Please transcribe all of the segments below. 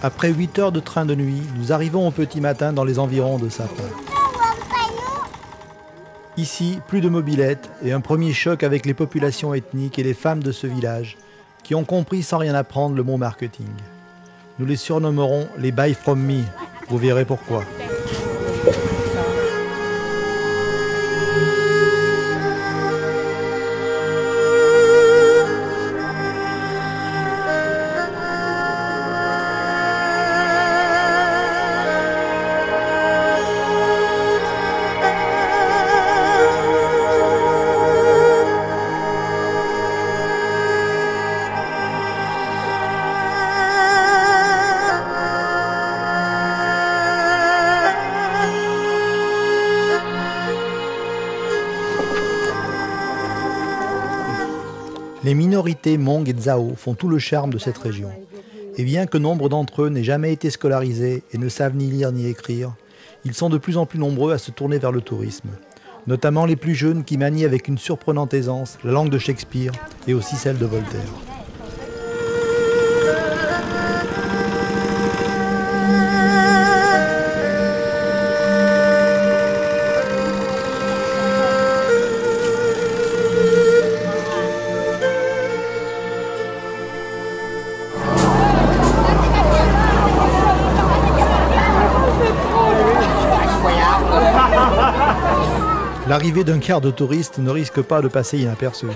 Après 8 heures de train de nuit, nous arrivons au petit matin dans les environs de Sapa. Ici, plus de mobylettes et un premier choc avec les populations ethniques et les femmes de ce village qui ont compris sans rien apprendre le mot marketing. Nous les surnommerons les Buy From Me, vous verrez pourquoi. Les minorités Hmong et Tsao font tout le charme de cette région. Et bien que nombre d'entre eux n'aient jamais été scolarisés et ne savent ni lire ni écrire, ils sont de plus en plus nombreux à se tourner vers le tourisme. Notamment les plus jeunes qui manient avec une surprenante aisance la langue de Shakespeare et aussi celle de Voltaire. L'arrivée d'un quart de touristes ne risque pas de passer inaperçue.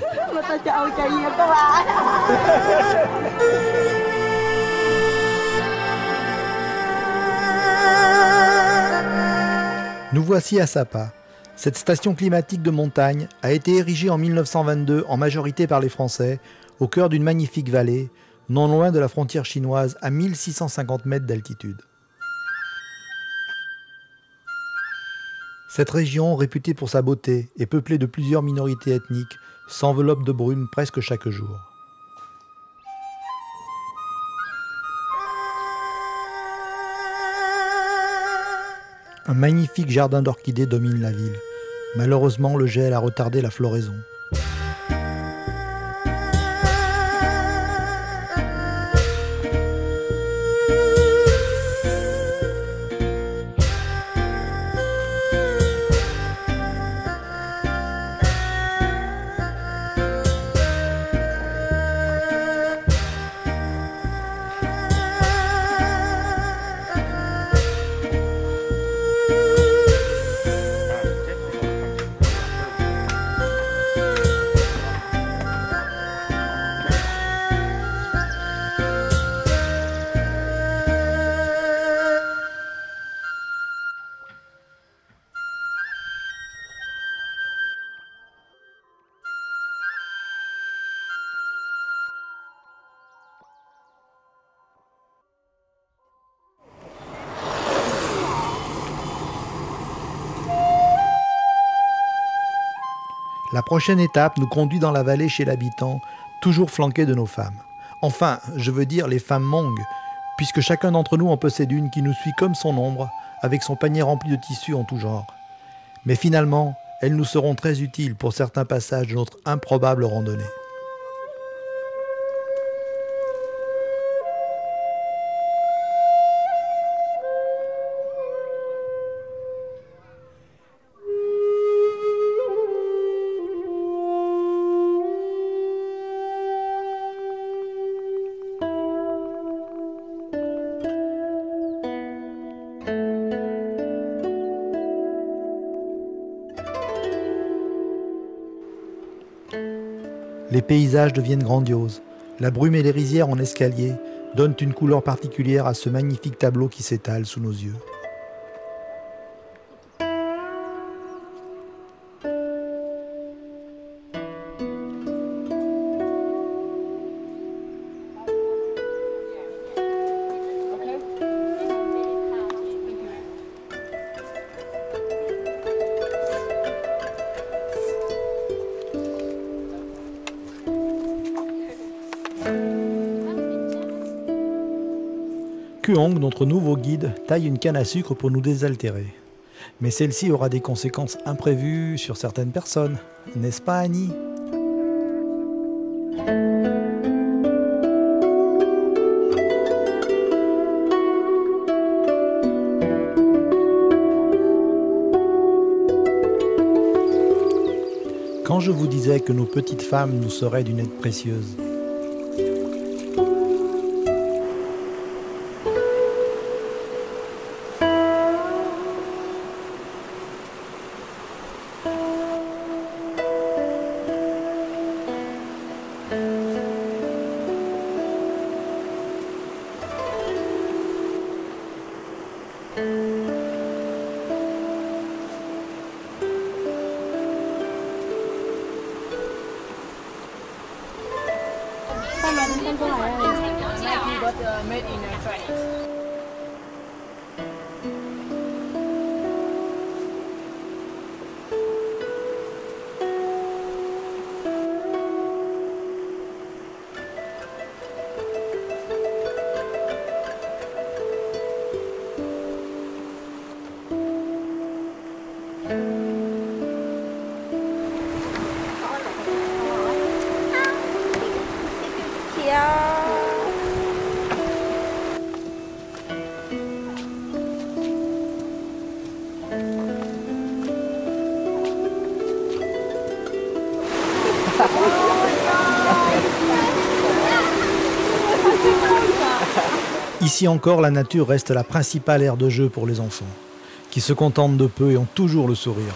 Nous voici à Sapa. Cette station climatique de montagne a été érigée en 1922 en majorité par les Français, au cœur d'une magnifique vallée, non loin de la frontière chinoise à 1650 mètres d'altitude. Cette région, réputée pour sa beauté et peuplée de plusieurs minorités ethniques, s'enveloppe de brume presque chaque jour. Un magnifique jardin d'orchidées domine la ville. Malheureusement, le gel a retardé la floraison. La prochaine étape nous conduit dans la vallée chez l'habitant, toujours flanqué de nos femmes. Enfin, je veux dire les femmes Hmong, puisque chacun d'entre nous en possède une qui nous suit comme son ombre, avec son panier rempli de tissus en tout genre. Mais finalement, elles nous seront très utiles pour certains passages de notre improbable randonnée. Les paysages deviennent grandioses. La brume et les rizières en escalier donnent une couleur particulière à ce magnifique tableau qui s'étale sous nos yeux. Kuong, notre nouveau guide, taille une canne à sucre pour nous désaltérer. Mais celle-ci aura des conséquences imprévues sur certaines personnes, n'est-ce pas Annie ? je vous disais que nos petites femmes nous seraient d'une aide précieuse? Ici encore, la nature reste la principale aire de jeu pour les enfants, qui se contentent de peu et ont toujours le sourire.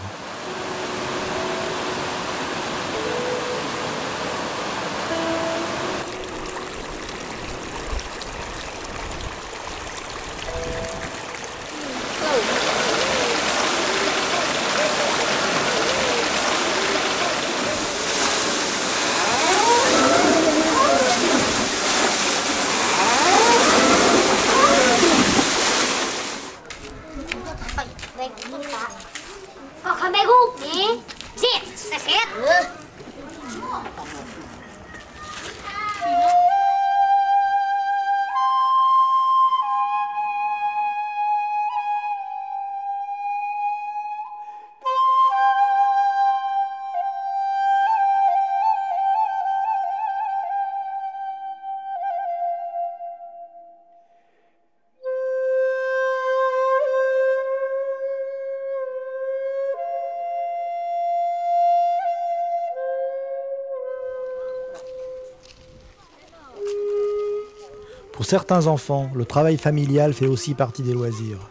Pour certains enfants, le travail familial fait aussi partie des loisirs.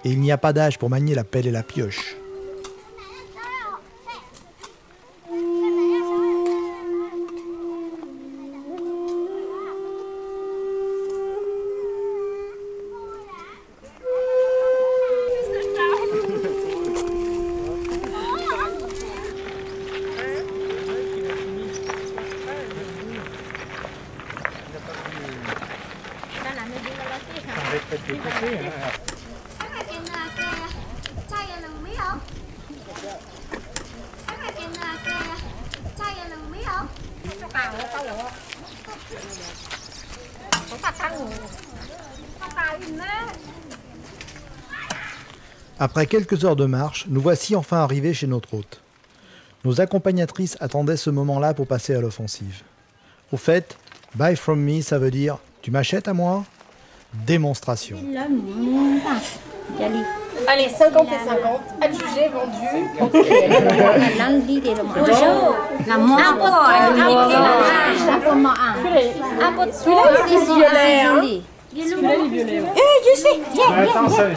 Et il n'y a pas d'âge pour manier la pelle et la pioche. Après quelques heures de marche, nous voici enfin arrivés chez notre hôte. Nos accompagnatrices attendaient ce moment-là pour passer à l'offensive. Au fait, buy from me, ça veut dire « tu m'achètes à moi ?» Démonstration. Allez, 50 et 50, adjugé, vendu. Bonjour. Celui-là, il est violet. Hein. Celui-là, il est violet. You see? Yeah, Attends, yeah.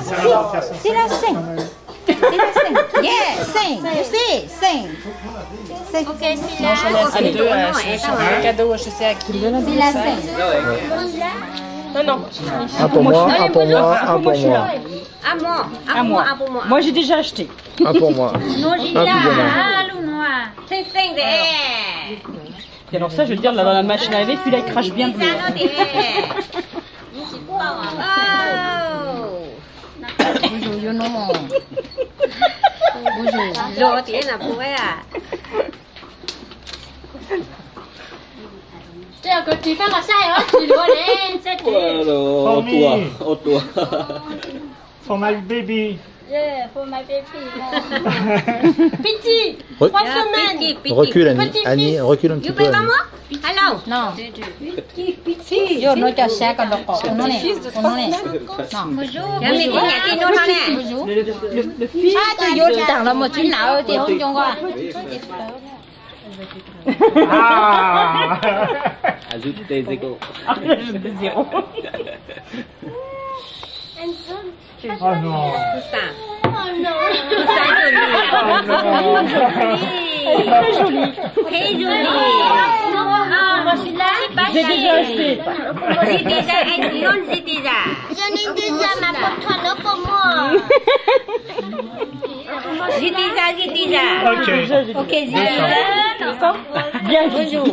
c'est la sing. Yeah, sing. You see? Sing. Non, j'en ai deux un cadeau, je sais à qui. C'est la sing. Non. Un pour moi, un pour moi, un pour moi. À moi. Moi, j'ai déjà acheté. Un pour moi. Un pyjama. Et alors ça, je veux dire, là, dans la machine à laver, celui-là, il crache bien de l'eau. Bonjour, you know. Bonjour. For my baby. Yeah, for my baby. Petit, 3 semaines. Recule Annie, recule un petit peu Annie. Hello. Non. Petit. Yo, no cho xa còn đọc cổ nó này. Nó này. Bonjour. Le fils. Ah, tu yo chẳng là một chuyến nào thì không cho qua. Ah. Ajoute des égaux. Ajoute des zéros. Oh non. Très joli. Très joli. J'ai déjà acheté ça. J'ai déjà un j'ai déjà. J'en ai déjà ma porte-toi pour moi. J'ai déjà. Ok. Ok, j'ai déjà. Bien bonjour.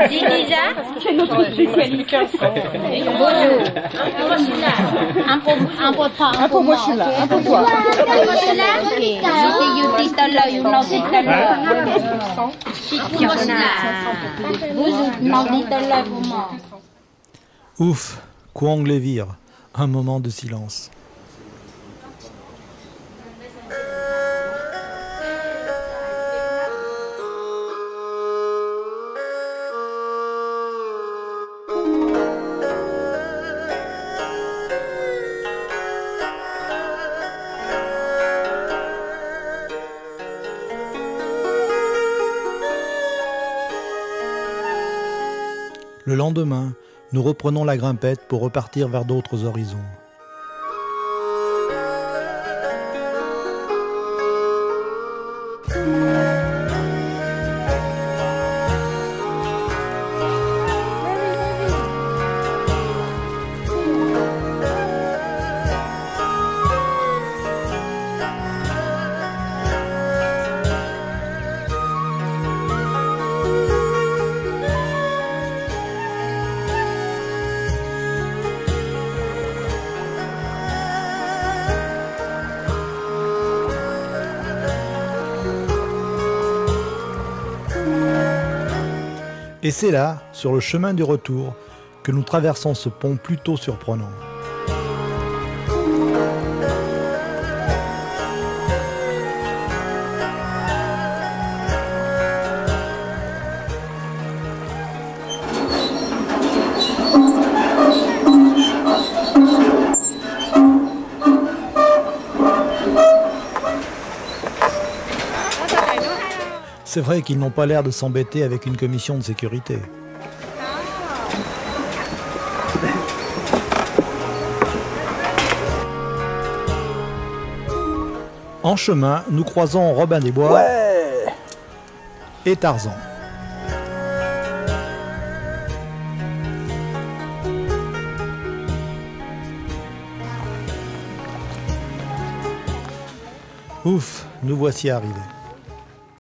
J'ai déjà. C'est notre spécialité. Bonjour. Un peu pas, un peu moi. Un peu quoi? Ok. Je sais you tout à l'heure, you know tout à l'heure. Bonjour, non tout à l'heure pour moi. Ouf, Kuang les vire. Un moment de silence. Le lendemain, nous reprenons la grimpette pour repartir vers d'autres horizons. Et c'est là, sur le chemin du retour, que nous traversons ce pont plutôt surprenant. C'est vrai qu'ils n'ont pas l'air de s'embêter avec une commission de sécurité. En chemin, nous croisons Robin des Bois et Tarzan. Ouf, nous voici arrivés.